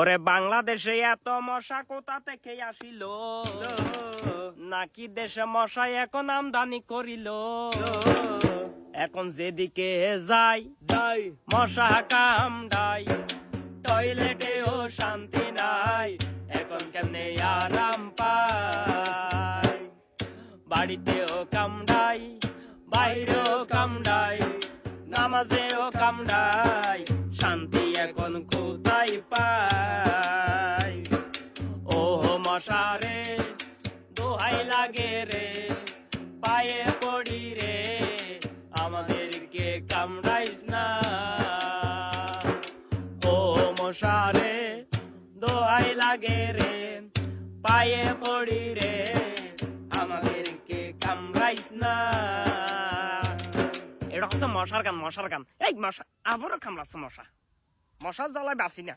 ওরে বাংলাদেশে এত মশা কোথা থেকে আসিল? নাকি দেশে মশাই এখন আমদানি করিল? এখন যেদিকে যাই যাই মশা কামড়াই, টয়লেটেও শান্তি নাই, এখন কেমনে আরাম পাই? বাড়িতেও কামড়াই, বাইরেও কামড়াই, নামাজেও কামড়াই, শান্তি এখন কোথায় পাই? ও মশারে দোহাই লাগে রে, পায়ে পড়ি রে, আমাদেরকে কামড়াইস না। ও মশারে দোহাই লাগে রে, পায়ে পড়ি রে, আমাদেরকে কামড়াইস না। এটা হচ্ছে মশার গান, মশার গান। এই মশা আবারও কামড়াচ্ছে, মশা মশার জ্বালায় বাঁচি না।